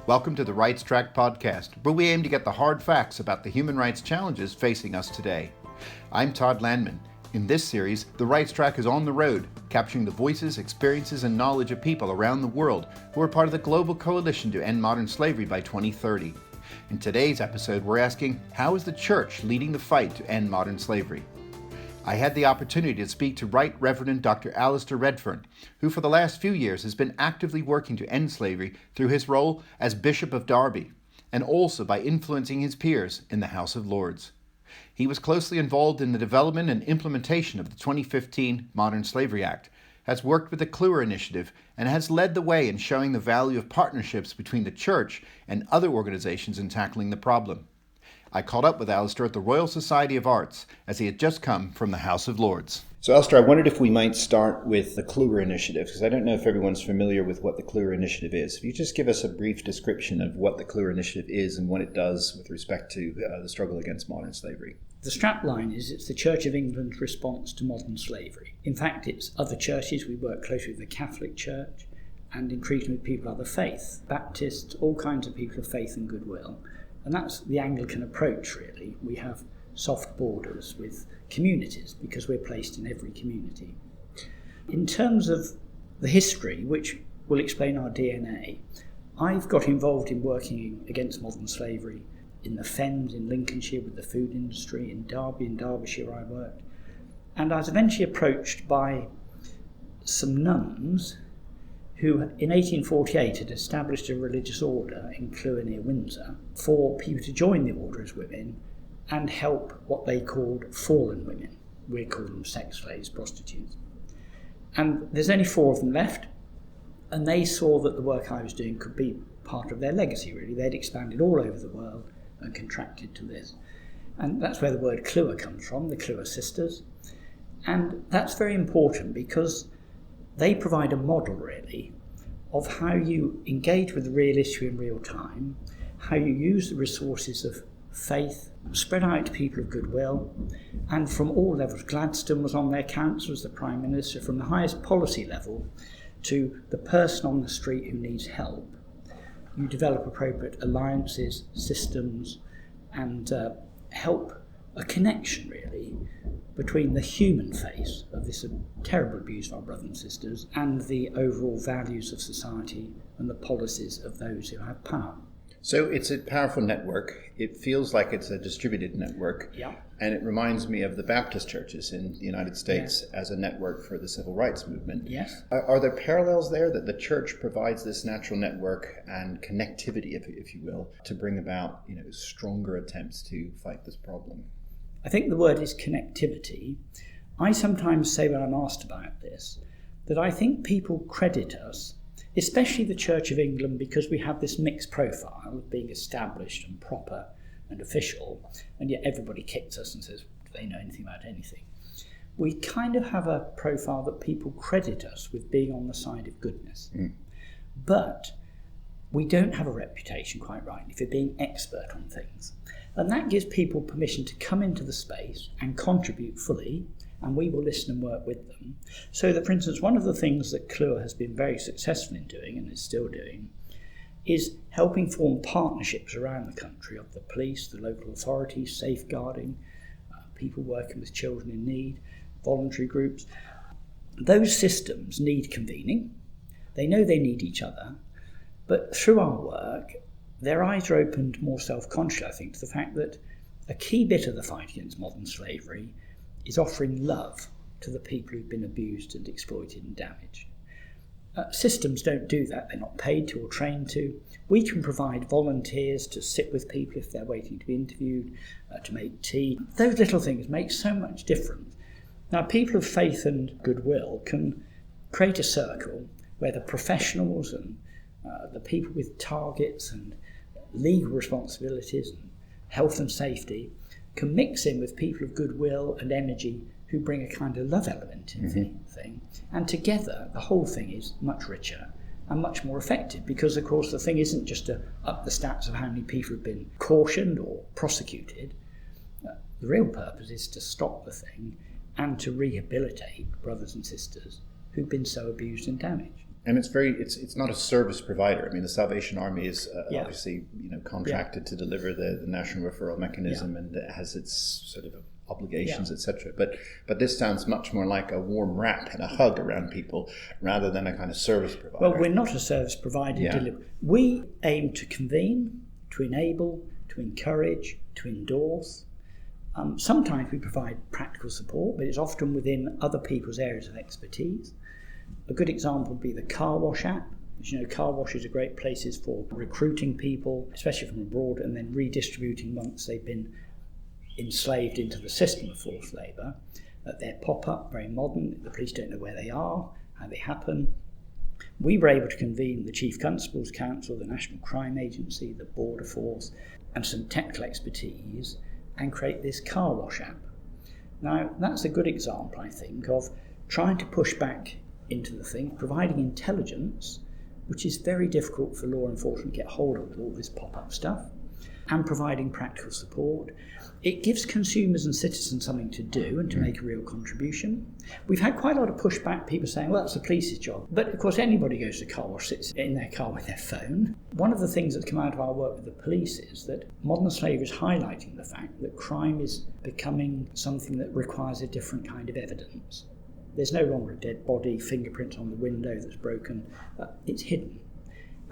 Welcome to the Rights Track podcast, where we aim to get the hard facts about the human rights challenges facing us today. I'm Todd Landman. In this series, the Rights Track is on the road, capturing the voices, experiences, and knowledge of people around the world who are part of the global coalition to end modern slavery by 2030. In today's episode, we're asking, how is the church leading the fight to end modern slavery? I had the opportunity to speak to Right Reverend Dr. Alastair Redfern, who for the last few years has been actively working to end slavery through his role as Bishop of Derby, and also by influencing his peers in the House of Lords. He was closely involved in the development and implementation of the 2015 Modern Slavery Act, has worked with the Clewer Initiative, and has led the way in showing the value of partnerships between the Church and other organizations in tackling the problem. I caught up with Alastair at the Royal Society of Arts as he had just come from the House of Lords. So Alastair, I wondered if we might start with the Clewer Initiative, because I don't know if everyone's familiar with what the Clewer Initiative is. If you just give us a brief description of what the Clewer Initiative is and what it does with respect to the struggle against modern slavery. The strapline is it's the Church of England's response to modern slavery. In fact, it's other churches. We work closely with the Catholic Church and increasingly with people of other faiths, Baptists, all kinds of people of faith and goodwill. And that's the Anglican approach, really. We have soft borders with communities because we're placed in every community. In terms of the history, which will explain our DNA, I've got involved in working against modern slavery in the Fens in Lincolnshire with the food industry, in Derby, in Derbyshire I worked. And I was eventually approached by some nuns who in 1848 had established a religious order in Clewer near Windsor for people to join the order as women and help what they called fallen women. We call them sex slaves, prostitutes. And there's only 4 of them left, and they saw that the work I was doing could be part of their legacy, really. They'd expanded all over the world and contracted to this. And that's where the word Clewer comes from, the Clewer sisters. And that's very important because they provide a model, really, of how you engage with the real issue in real time, how you use the resources of faith, spread out to people of goodwill, and from all levels. Gladstone was on their council as the Prime Minister, from the highest policy level to the person on the street who needs help. You develop appropriate alliances, systems, and help a connection, really, between the human face of this terrible abuse of our brothers and sisters and the overall values of society and the policies of those who have power. So it's a powerful network. It feels like it's a distributed network. Yeah. And it reminds me of the Baptist churches in the United States as a network for the civil rights movement. Yes. Are there parallels there that the church provides this natural network and connectivity, if you will, to bring about stronger attempts to fight this problem? I think the word is connectivity. I sometimes say when I'm asked about this that I think people credit us, especially the Church of England, because we have this mixed profile of being established and proper and official, and yet everybody kicks us and says, do they know anything about anything? We kind of have a profile that people credit us with being on the side of goodness. But we don't have a reputation, quite rightly, for being expert on things. And that gives people permission to come into the space and contribute fully, and we will listen and work with them. So that, for instance, one of the things that Clewer has been very successful in doing, and is still doing, is helping form partnerships around the country of the police, the local authorities, safeguarding, people working with children in need, voluntary groups. Those systems need convening. They know they need each other, but through our work, their eyes are opened more self-consciously, I think, to the fact that a key bit of the fight against modern slavery is offering love to the people who've been abused and exploited and damaged. Systems don't do that. They're not paid to or trained to. We can provide volunteers to sit with people if they're waiting to be interviewed, to make tea. Those little things make so much difference. Now, people of faith and goodwill can create a circle where the professionals and the people with targets and legal responsibilities and health and safety can mix in with people of goodwill and energy who bring a kind of love element in the thing. And together, the whole thing is much richer and much more effective because, of course, the thing isn't just to up the stats of how many people have been cautioned or prosecuted. The real purpose is to stop the thing and to rehabilitate brothers and sisters who've been so abused and damaged. And it's not a service provider. I mean, the Salvation Army is obviously contracted to deliver the national referral mechanism and has its sort of obligations, etc. But this sounds much more like a warm wrap and a hug around people rather than a kind of service provider. Well, we're not a service provider. We aim to convene, to enable, to encourage, to endorse. Sometimes we provide practical support, but it's often within other people's areas of expertise. A good example would be the car wash app. As you know, car washes are great places for recruiting people, especially from abroad, and then redistributing once they've been enslaved into the system of forced labour. They're pop-up, very modern. The police don't know where they are, how they happen. We were able to convene the Chief Constable's Council, the National Crime Agency, the Border Force, and some technical expertise, and create this car wash app. Now, that's a good example, I think, of trying to push back into the thing, providing intelligence, which is very difficult for law enforcement to get hold of with all this pop-up stuff, and providing practical support. It gives consumers and citizens something to do and to make a real contribution. We've had quite a lot of pushback, people saying, well, that's the police's job. But of course, anybody goes to the car wash, sits in their car with their phone. One of the things that's come out of our work with the police is that modern slavery is highlighting the fact that crime is becoming something that requires a different kind of evidence. There's no longer a dead body, fingerprints on the window that's broken. It's hidden.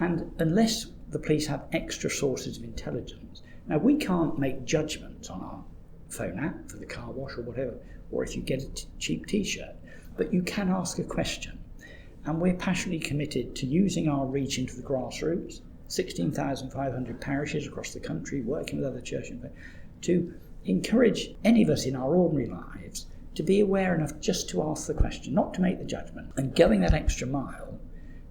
And unless the police have extra sources of intelligence, now we can't make judgments on our phone app for the car wash or whatever, or if you get a cheap t-shirt, but you can ask a question. And we're passionately committed to using our reach into the grassroots, 16,500 parishes across the country, working with other churches, to encourage any of us in our ordinary lives to be aware enough just to ask the question, not to make the judgment. And going that extra mile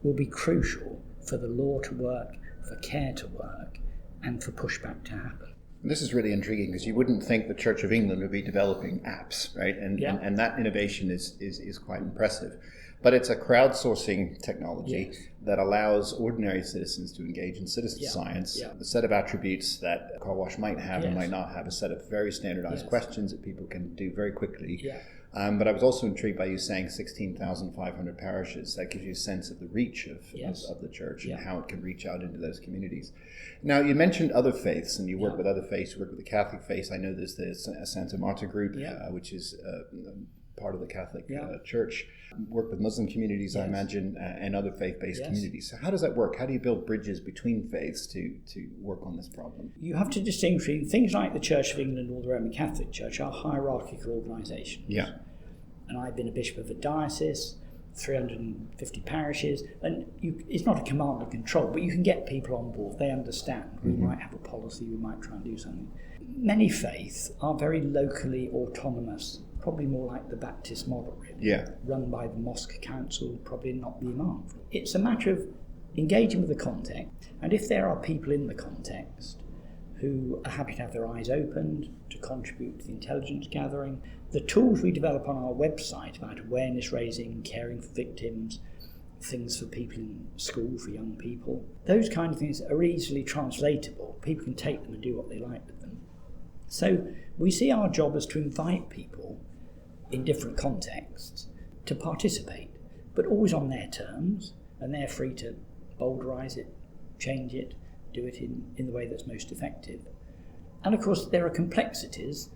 will be crucial for the law to work, for care to work, and for pushback to happen. This is really intriguing because you wouldn't think the Church of England would be developing apps, right? And that innovation is quite impressive. But it's a crowdsourcing technology that allows ordinary citizens to engage in citizen science, a set of attributes that a car wash might have and might not have, a set of very standardized questions that people can do very quickly. But I was also intrigued by you saying 16,500 parishes. That gives you a sense of the reach of the church and how it can reach out into those communities. Now, you mentioned other faiths, and you work with other faiths. You work with the Catholic faith. I know there's the Santa Marta group, which is part of the Catholic Church. Work with Muslim communities, I imagine, and other faith-based communities. So how does that work? How do you build bridges between faiths to work on this problem? You have to distinguish between things like the Church of England or the Roman Catholic Church are hierarchical organisations. And I've been a bishop of a diocese, 350 parishes, and it's not a command and control, but you can get people on board. They understand. We might have a policy, we might try and do something. Many faiths are very locally autonomous, probably more like the Baptist model, really. Run by the mosque council, probably not the imam. It's a matter of engaging with the context, and if there are people in the context who are happy to have their eyes opened, to contribute to the intelligence gathering, the tools we develop on our website about awareness raising, caring for victims, things for people in school, for young people, those kind of things are easily translatable. People can take them and do what they like with them. So we see our job as to invite people in different contexts to participate, but always on their terms, and they're free to boulderize it, change it, do it in the way that's most effective. And of course there are complexities.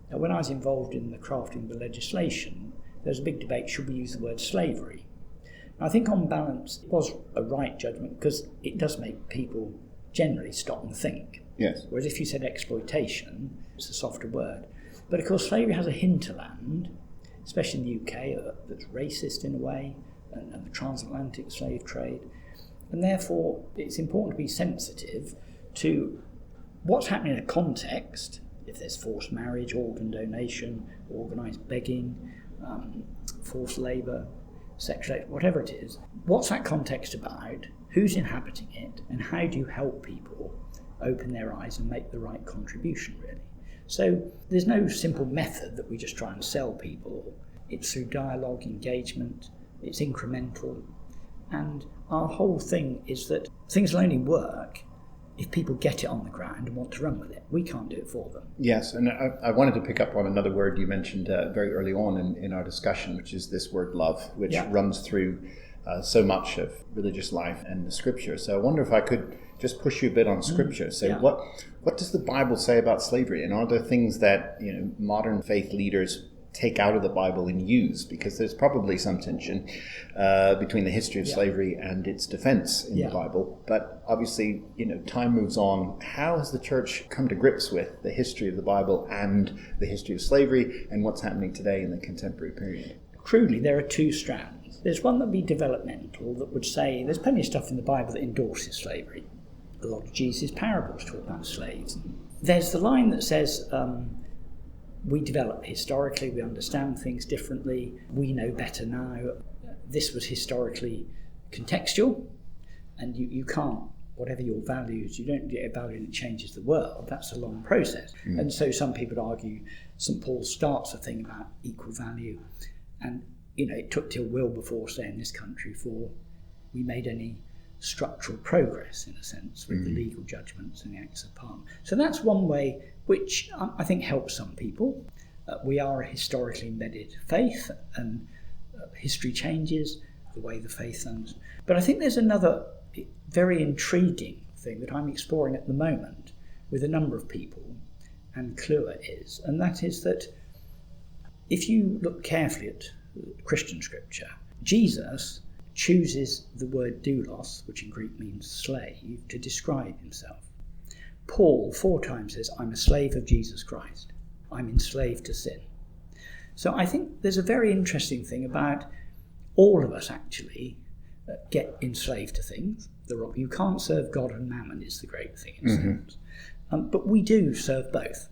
When I was involved in the crafting of the legislation, there was a big debate, should we use the word slavery? And I think on balance it was a right judgment because it does make people generally stop and think. Whereas if you said exploitation, it's a softer word. But of course slavery has a hinterland, especially in the UK, that's racist in a way, and the transatlantic slave trade. And therefore it's important to be sensitive to what's happening in a context, if there's forced marriage, organ donation, organised begging, forced labour, sexual, whatever it is. What's that context about? Who's inhabiting it? And how do you help people open their eyes and make the right contribution, really? So there's no simple method that we just try and sell people. It's through dialogue, engagement, it's incremental. And our whole thing is that things will only work if people get it on the ground and want to run with it. We can't do it for them. Yes, and I wanted to pick up on another word you mentioned very early on in our discussion, which is this word love, which runs through so much of religious life and the Scripture. So I wonder if I could just push you a bit on Scripture. So what does the Bible say about slavery? And are there things that modern faith leaders take out of the Bible and use? Because there's probably some tension between the history of slavery and its defense in the Bible. But obviously, time moves on. How has the church come to grips with the history of the Bible and the history of slavery and what's happening today in the contemporary period? Truly, there are two strands. There's one that would be developmental, that would say there's plenty of stuff in the Bible that endorses slavery. A lot of Jesus' parables talk about slaves. There's the line that says, we develop historically, we understand things differently, we know better now. This was historically contextual, and you can't, whatever your values, you don't get a value and it changes the world. That's a long process. And so some people would argue St. Paul starts a thing about equal value, and it took till well before, say, in this country, before we made any structural progress, in a sense, with the legal judgments and the Acts of Parliament. So that's one way which I think helps some people. We are a historically embedded faith, and history changes the way the faith runs. But I think there's another very intriguing thing that I'm exploring at the moment with a number of people, and Clewer is, and that is that if you look carefully at Christian scripture, Jesus chooses the word doulos, which in Greek means slave, to describe himself. Paul 4 times says, I'm a slave of Jesus Christ. I'm enslaved to sin. So I think there's a very interesting thing about all of us actually get enslaved to things. You can't serve God and mammon is the great thing in a sense. But we do serve both.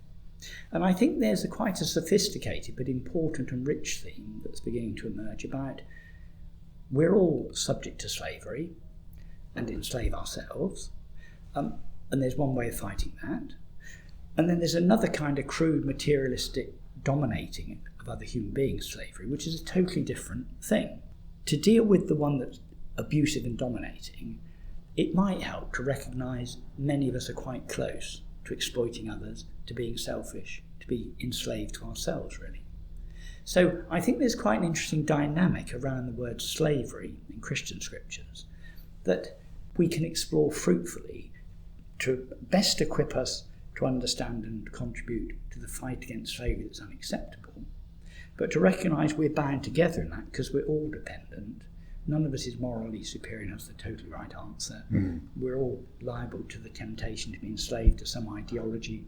And I think there's quite a sophisticated but important and rich theme that's beginning to emerge about we're all subject to slavery and enslave ourselves. And there's one way of fighting that. And then there's another kind of crude, materialistic dominating of other human beings slavery, which is a totally different thing. To deal with the one that's abusive and dominating, it might help to recognise many of us are quite close to exploiting others, to being selfish, to be enslaved to ourselves, really. So I think there's quite an interesting dynamic around the word slavery in Christian scriptures that we can explore fruitfully to best equip us to understand and contribute to the fight against slavery that's unacceptable, but to recognise we're bound together in that because we're all dependent. None of us is morally superior and has the totally right answer. We're all liable to the temptation to be enslaved to some ideology.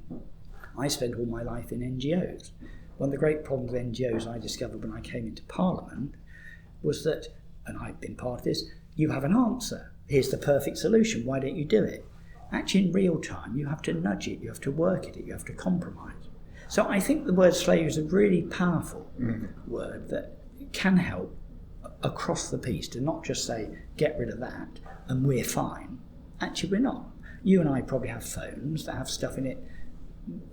I spent all my life in NGOs. One of the great problems with NGOs I discovered when I came into Parliament was that, and I've been part of this, you have an answer. Here's the perfect solution. Why don't you do it? Actually, in real time, you have to nudge it, you have to work at it, you have to compromise. So I think the word slave is a really powerful word that can help across the piece to not just say, get rid of that and we're fine. Actually, we're not. You and I probably have phones that have stuff in it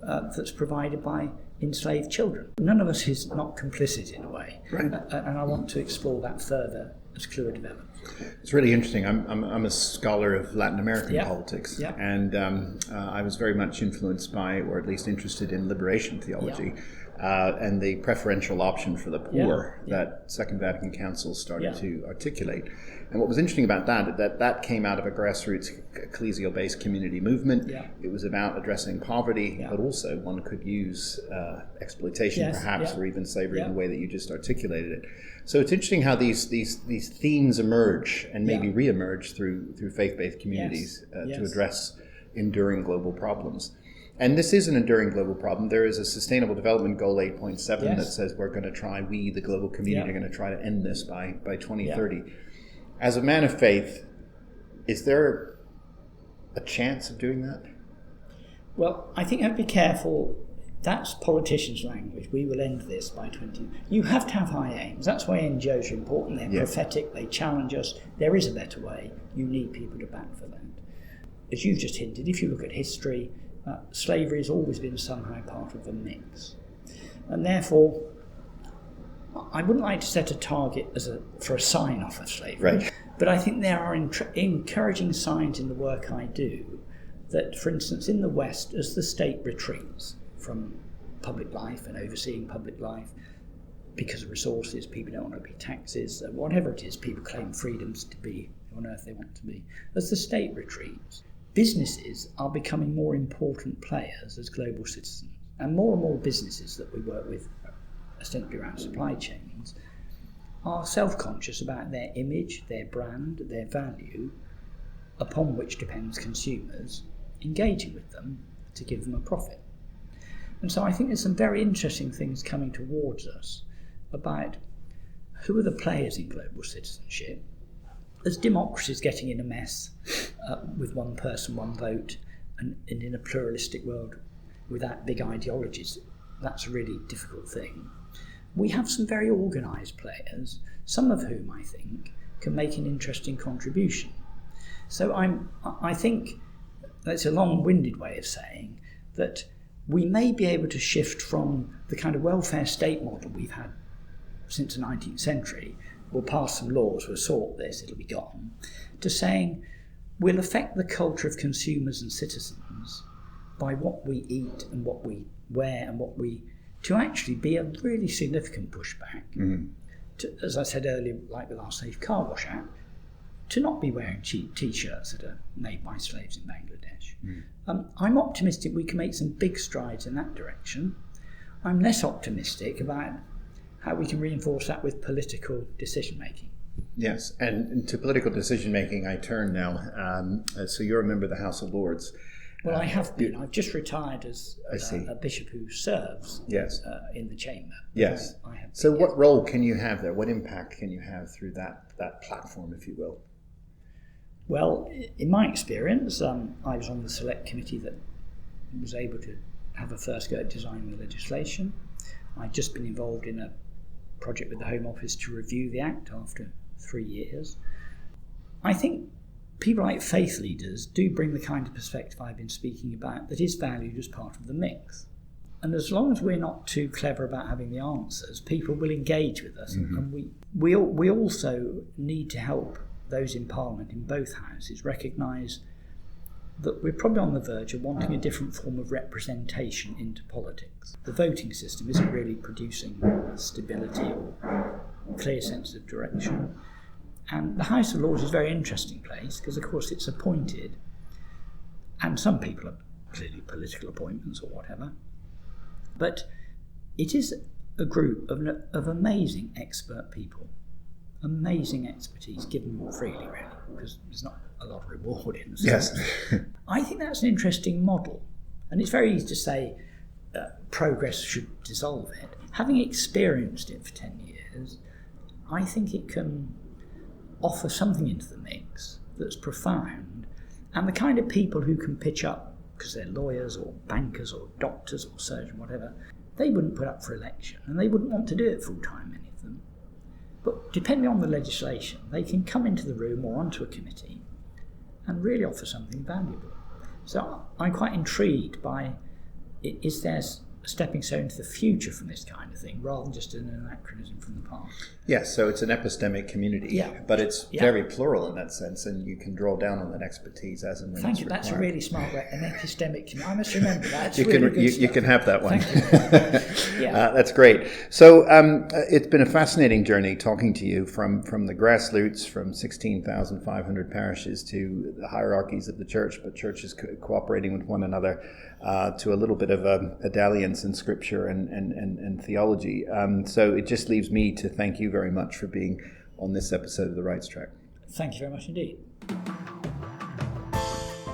that's provided by enslaved children. None of us is not complicit in a way. Right. And I want to explore that further as Clewer develops. It's really interesting. I'm a scholar of Latin American politics, and I was very much influenced by, or at least interested in, liberation theology and the preferential option for the poor that Second Vatican Council started to articulate. And what was interesting about that came out of a grassroots ecclesial-based community movement. It was about addressing poverty, but also one could use exploitation, perhaps, or even slavery in the way that you just articulated it. So it's interesting how these themes emerge and maybe re-emerge through faith-based communities to address enduring global problems. And this is an enduring global problem. There is a Sustainable Development Goal 8.7 that says we're going to try, we, the global community, are going to try to end this by 2030. As a man of faith, is there a chance of doing that? Well, I think I'd be careful. That's politicians' language. We will end this by 20. You have to have high aims. That's why NGOs are important. They're prophetic. They challenge us. There is a better way. You need people to back for that. As you've just hinted, if you look at history, slavery has always been somehow part of the mix. And therefore, I wouldn't like to set a target for a sign-off of slavery. Right. But I think there are encouraging signs in the work I do that, for instance, in the West, as the state retreats from public life and overseeing public life, because of resources, people don't want to pay taxes, whatever it is, people claim freedoms to be on earth they want to be. As the state retreats, businesses are becoming more important players as global citizens, and more businesses that we work with, ostensibly around supply chains, are self-conscious about their image, their brand, their value, upon which depends consumers engaging with them to give them a profit. And so I think there's some very interesting things coming towards us about who are the players in global citizenship. As democracy is getting in a mess with one person, one vote, and in a pluralistic world without big ideologies, that's a really difficult thing. We have some very organised players, some of whom I think can make an interesting contribution. So I think that's a long-winded way of saying that we may be able to shift from the kind of welfare state model we've had since the 19th century, we'll pass some laws, we'll sort this, it'll be gone, to saying we'll affect the culture of consumers and citizens by what we eat and what we wear and what we, to actually be a really significant pushback. To, as I said earlier, like with our Safe Car Wash Act, to not be wearing cheap T-shirts that are made by slaves in Bangladesh. I'm optimistic we can make some big strides in that direction. I'm less optimistic about how we can reinforce that with political decision-making. Yes, and to political decision-making I turn now. So you're a member of the House of Lords. Well, I have been. I've just retired as a bishop who serves in the chamber. Yes. I have been, so what role can you have there? What impact can you have through that platform, if you will? Well, in my experience, I was on the select committee that was able to have a first go at designing the legislation. I've just been involved in a project with the Home Office to review the Act after 3 years. I think people like faith leaders do bring the kind of perspective I've been speaking about that is valued as part of the mix. And as long as we're not too clever about having the answers, people will engage with us. And we also need to help those in Parliament in both houses recognise that we're probably on the verge of wanting a different form of representation into politics. The voting system isn't really producing stability or clear sense of direction. And the House of Lords is a very interesting place because, of course, it's appointed, and some people are clearly political appointments or whatever, but it is a group of amazing expert people, amazing expertise given freely, really, because there's not a lot of reward in this. Yes. I think that's an interesting model, and it's very easy to say progress should dissolve it. Having experienced it for 10 years, I think it can offer something into the mix that's profound, and the kind of people who can pitch up because they're lawyers or bankers or doctors or surgeons, whatever, they wouldn't put up for election and they wouldn't want to do it full time, many of them. But depending on the legislation, they can come into the room or onto a committee and really offer something valuable. So I'm quite intrigued by, is there a stepping stone into the future from this kind of thing, rather than just an anachronism from the past? Yes, so it's an epistemic community, but it's very plural in that sense, and you can draw down on that expertise as and when Thank it's you, required. that's a really smart way, an epistemic community. I must remember that. You can have that one. Thank you. That's great. So it's been a fascinating journey talking to you from the grassroots, from 16,500 parishes to the hierarchies of the church, but churches cooperating with one another, to a little bit of a dalliance in scripture and theology. So it just leaves me to thank you very much for being on this episode of The Rights Track. Thank you very much indeed.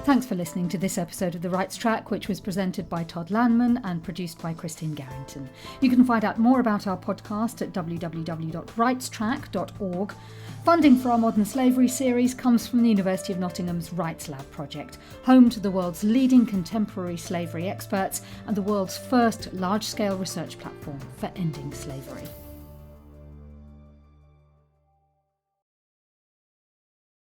Thanks for listening to this episode of The Rights Track, which was presented by Todd Landman and produced by Christine Garrington. You can find out more about our podcast at www.rightstrack.org. Funding for our Modern Slavery series comes from the University of Nottingham's Rights Lab project, home to the world's leading contemporary slavery experts and the world's first large-scale research platform for ending slavery.